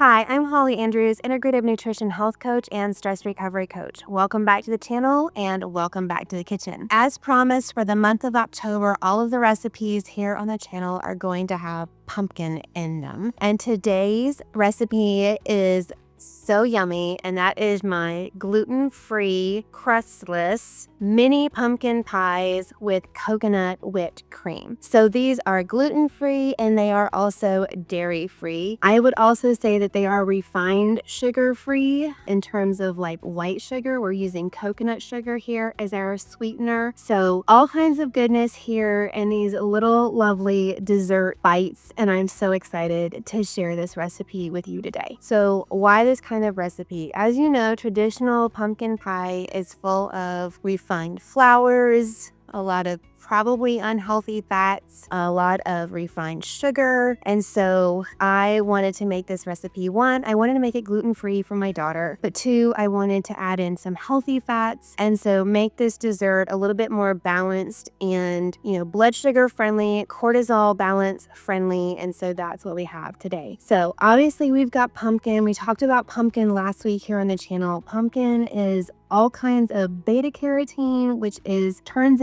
Hi, I'm Holly Andrews, Integrative Nutrition Health Coach and Stress Recovery Coach. Welcome back to the channel and welcome back to the kitchen. As promised, for the month of October, all of the recipes here on the channel are going to have pumpkin in them. And today's recipe is so yummy, and that is my gluten-free, crustless mini pumpkin pies with coconut whipped cream. So these are gluten-free and they are also dairy-free. I would also say that they are refined sugar-free in terms of like white sugar. We're using coconut sugar here as our sweetener. So all kinds of goodness here and these little lovely dessert bites, and I'm so excited to share this recipe with you today. So why this kind of recipe? As you know, traditional pumpkin pie is full of refined flours, a lot of probably unhealthy fats, a lot of refined sugar. And so I wanted to make this recipe. One, I wanted to make it gluten-free for my daughter, but two, I wanted to add in some healthy fats. And so make this dessert a little bit more balanced and, blood sugar friendly, cortisol balance friendly. And so that's what we have today. So obviously we've got pumpkin. We talked about pumpkin last week here on the channel. Pumpkin is all kinds of beta carotene, which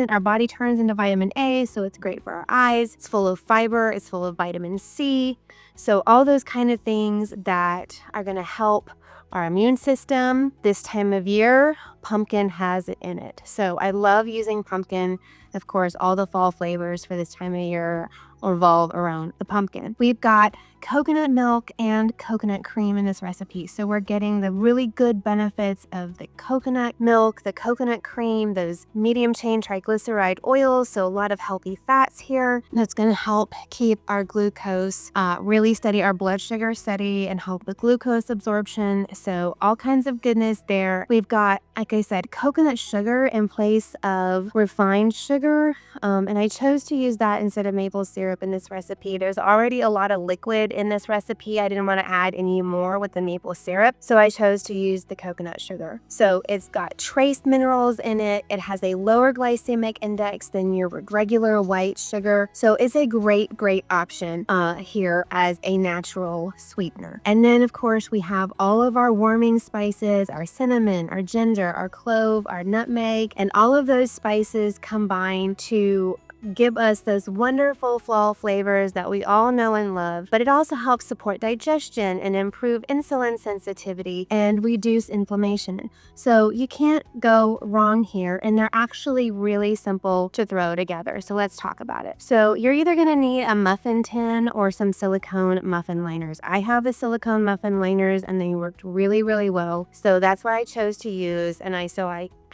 our body turns into vitamin A, so it's great for our eyes. It's full of fiber, it's full of vitamin C. So all those kind of things that are gonna help our immune system this time of year, pumpkin has it in it. So I love using pumpkin. Of course, all the fall flavors for this time of year revolve around the pumpkin. We've got coconut milk and coconut cream in this recipe. So we're getting the really good benefits of the coconut milk, the coconut cream, those medium chain triglyceride oils. So a lot of healthy fats here. That's going to help keep our glucose really steady, our blood sugar steady, and help with glucose absorption. So all kinds of goodness there. We've got, like I said, coconut sugar in place of refined sugar. And I chose to use that instead of maple syrup in this recipe. There's already a lot of liquid in this recipe. I didn't want to add any more with the maple syrup, so I chose to use the coconut sugar. So it's got trace minerals in it. It has a lower glycemic index than your regular white sugar. So it's a great option here as a natural sweetener. And then of course we have all of our warming spices, our cinnamon, our ginger, our clove, our nutmeg, and all of those spices combine to give us those wonderful fall flavors that we all know and love, but it also helps support digestion and improve insulin sensitivity and reduce inflammation. So you can't go wrong here, and they're actually really simple to throw together. So let's talk about it. So you're either going to need a muffin tin or some silicone muffin liners. I have the silicone muffin liners and they worked really well. So that's what I chose to use, and I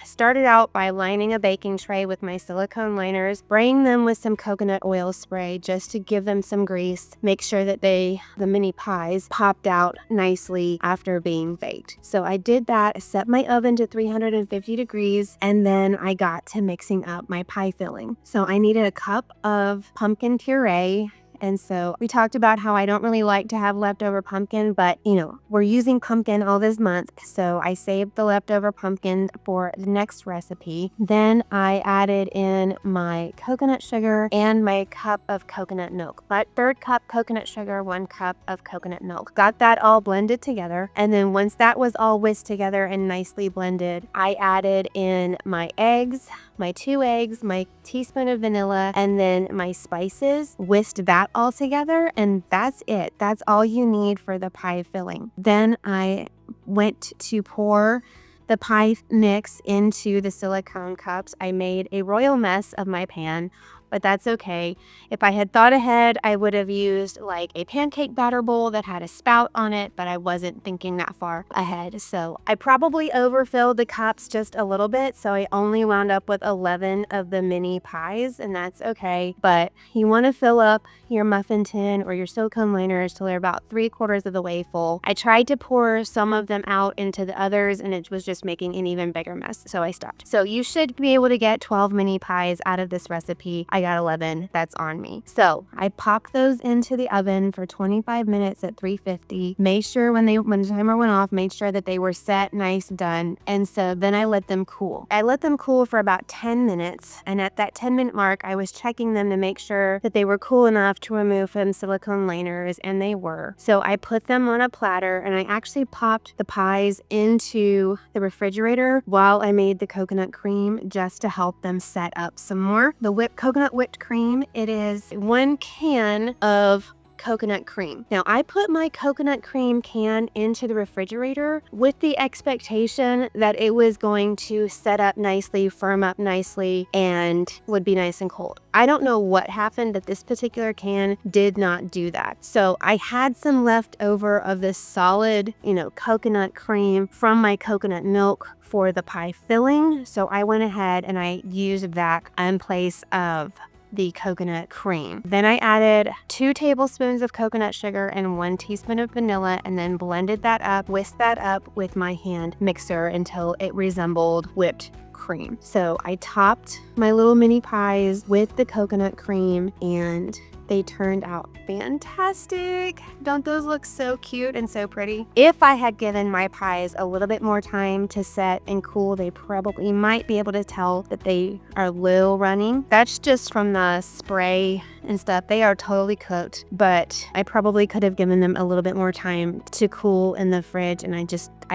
started out by lining a baking tray with my silicone liners, spraying them with some coconut oil spray just to give them some grease, make sure that the mini pies popped out nicely after being baked. So I did that, set my oven to 350 degrees, and then I got to mixing up my pie filling. So I needed a cup of pumpkin puree. And so we talked about how I don't really like to have leftover pumpkin, but we're using pumpkin all this month. So I saved the leftover pumpkin for the next recipe. Then I added in my coconut sugar and my cup of coconut milk. But third cup coconut sugar, 1 cup of coconut milk. Got that all blended together. And then once that was all whisked together and nicely blended, I added in my eggs, my 2 eggs, my teaspoon of vanilla, and then my spices, whisked that all together, and that's it. That's all you need for the pie filling. Then I went to pour the pie mix into the silicone cups. I made a royal mess of my pan, but that's okay. If I had thought ahead, I would have used like a pancake batter bowl that had a spout on it, but I wasn't thinking that far ahead. So I probably overfilled the cups just a little bit, so I only wound up with 11 of the mini pies, and that's okay. But you want to fill up your muffin tin or your silicone liners till they're about 3/4 of the way full. I tried to pour some of them out into the others, and it was just making an even bigger mess, so I stopped. So you should be able to get 12 mini pies out of this recipe. I got 11. That's on me. So I popped those into the oven for 25 minutes at 350. Made sure when the timer went off, made sure that they were set, nice, done. And so then I let them cool. I let them cool for about 10 minutes. And at that 10-minute mark, I was checking them to make sure that they were cool enough to remove from silicone liners, and they were. So I put them on a platter, and I actually popped the pies into the refrigerator while I made the coconut cream just to help them set up some more. The coconut whipped cream, it is 1 can of coconut cream. Now, I put my coconut cream can into the refrigerator with the expectation that it was going to set up nicely, firm up nicely, and would be nice and cold. I don't know what happened, that this particular can did not do that. So I had some left over of this solid, coconut cream from my coconut milk for the pie filling. So I went ahead and I used that in place of the coconut cream. Then I added 2 tablespoons of coconut sugar and 1 teaspoon of vanilla, and then blended that up, whisked that up with my hand mixer until it resembled whipped cream. So I topped my little mini pies with the coconut cream, and they turned out fantastic. Don't those look so cute and so pretty? If I had given my pies a little bit more time to set and cool, they probably might be able to tell that they are a little running. That's just from the spray and stuff. They are totally cooked, but I probably could have given them a little bit more time to cool in the fridge, and I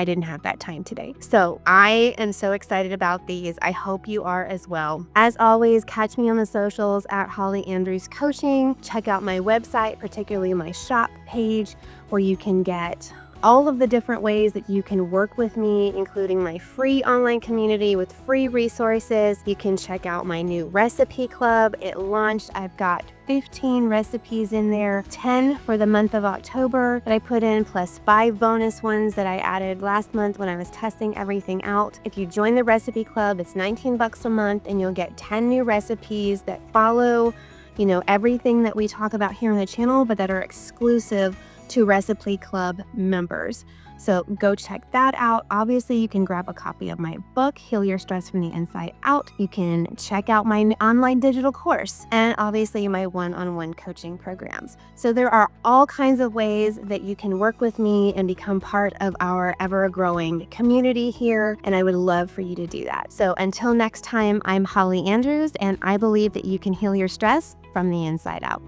didn't have that time today. So I am so excited about these. I hope you are as well. As always, catch me on the socials at Holly Andrews Coaching. Check out my website, particularly my shop page, where you can get all of the different ways that you can work with me, including my free online community with free resources. You can check out my new recipe club. It launched. I've got 15 recipes in there, 10 for the month of October that I put in, plus 5 bonus ones that I added last month when I was testing everything out. If you join the recipe club, it's $19 a month, and you'll get 10 new recipes that follow everything that we talk about here on the channel, but that are exclusive to Recipe Club members. So go check that out. Obviously, you can grab a copy of my book, Heal Your Stress from the Inside Out. You can check out my online digital course, and obviously my one-on-one coaching programs. So there are all kinds of ways that you can work with me and become part of our ever-growing community here, and I would love for you to do that. So until next time, I'm Holly Andrews, and I believe that you can heal your stress from the inside out.